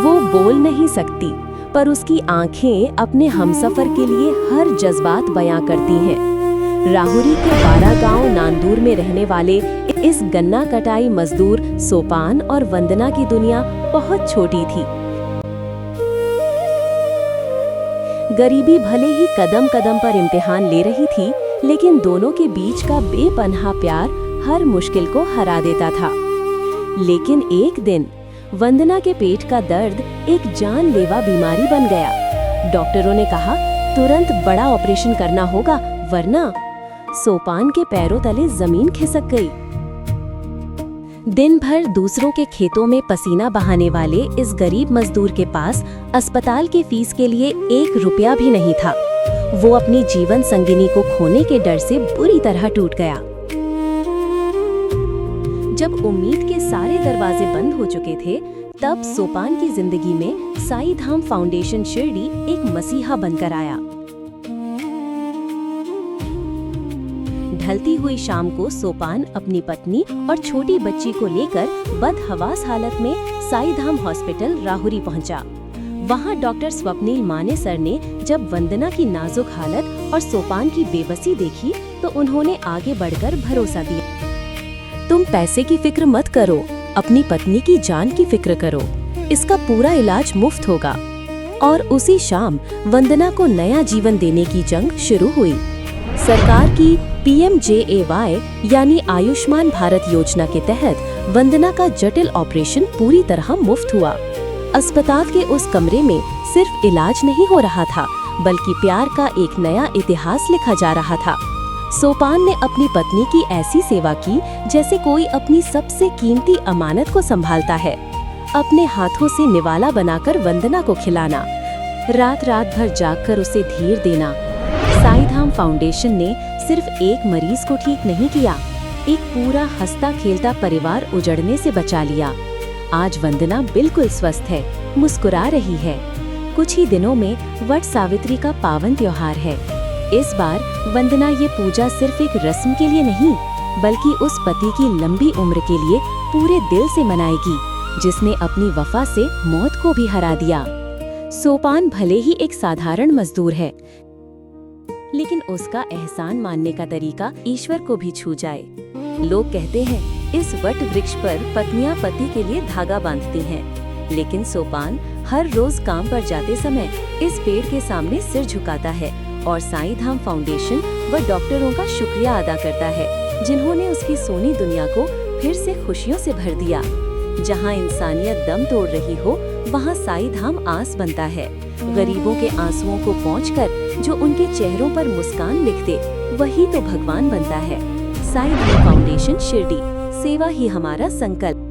वो बोल नहीं सकती, पर उसकी आंखें अपने हमसफर के लिए हर जज्बात बयां करती हैं। राहुरी के 12 गांव नांदूर में रहने वाले इस गन्ना कटाई मजदूर सोपान और वंदना की दुनिया बहुत छोटी थी। गरीबी भले ही कदम कदम पर इम्तिहान ले रही थी, लेकिन दोनों के बीच का बेपनाह प्यार हर मुश्किल को हरा देता था। लेकिन एक दिन वंदना के पेट का दर्द एक जानलेवा बीमारी बन गया। डॉक्टरों ने कहा तुरंत बड़ा ऑपरेशन करना होगा, वरना सोपान के पैरों तले जमीन खिसक गई। दिन भर दूसरों के खेतों में पसीना बहाने वाले इस गरीब मजदूर के पास अस्पताल की फीस के लिए 1 रुपया भी नहीं था। वो अपनी जीवन संगिनी को खोने के डर से बुरी तरह टूट गया। जब उम्मीद के सारे दरवाजे बंद हो चुके थे, तब सोपान की जिंदगी में साई धाम फाउंडेशन शिरडी एक मसीहा बनकर आया। ढलती हुई शाम को सोपान अपनी पत्नी और छोटी बच्ची को लेकर बदहवास हालत में साई धाम हॉस्पिटल राहुरी पहुंचा। वहां डॉक्टर स्वप्निल मानेसर ने जब वंदना की नाजुक हालत और सोपान की बेबसी देखी, तो उन्होंने आगे बढ़कर भरोसा दिया, तुम पैसे की फिक्र मत करो, अपनी पत्नी की जान की फिक्र करो, इसका पूरा इलाज मुफ्त होगा। और उसी शाम वंदना को नया जीवन देने की जंग शुरू हुई। सरकार की PMJAY यानी आयुष्मान भारत योजना के तहत वंदना का जटिल ऑपरेशन पूरी तरह मुफ्त हुआ। अस्पताल के उस कमरे में सिर्फ इलाज नहीं हो रहा था, बल्कि प्यार का एक नया इतिहास लिखा जा रहा था। सोपान ने अपनी पत्नी की ऐसी सेवा की जैसे कोई अपनी सबसे कीमती अमानत को संभालता है। अपने हाथों से निवाला बनाकर वंदना को खिलाना, रात रात भर जागकर उसे धीर देना। साई धाम फाउंडेशन ने सिर्फ एक मरीज को ठीक नहीं किया, एक पूरा हंसता खेलता परिवार उजड़ने से बचा लिया। आज वंदना बिल्कुल स्वस्थ है, मुस्कुरा रही है। कुछ ही दिनों में वट सावित्री का पावन त्योहार है। इस बार वंदना ये पूजा सिर्फ एक रस्म के लिए नहीं, बल्कि उस पति की लंबी उम्र के लिए पूरे दिल से मनाएगी, जिसने अपनी वफा से मौत को भी हरा दिया। सोपान भले ही एक साधारण मजदूर है, लेकिन उसका एहसान मानने का तरीका ईश्वर को भी छू जाए। लोग कहते हैं इस वट वृक्ष पर पत्नियां पति के लिए धागा बांधती हैं, लेकिन सोपान हर रोज काम पर जाते समय इस पेड़ के सामने सिर झुकाता है और साई धाम फाउंडेशन व डॉक्टरों का शुक्रिया अदा करता है, जिन्होंने उसकी सोनी दुनिया को फिर से खुशियों से भर दिया। जहां इंसानियत दम तोड़ रही हो, वहां साई धाम आस बनता है। गरीबों के आंसुओं को पोंछकर जो उनके चेहरों पर मुस्कान लिख दे, वही तो भगवान बनता है। साई धाम फाउंडेशन शिरडी, सेवा ही हमारा संकल्प।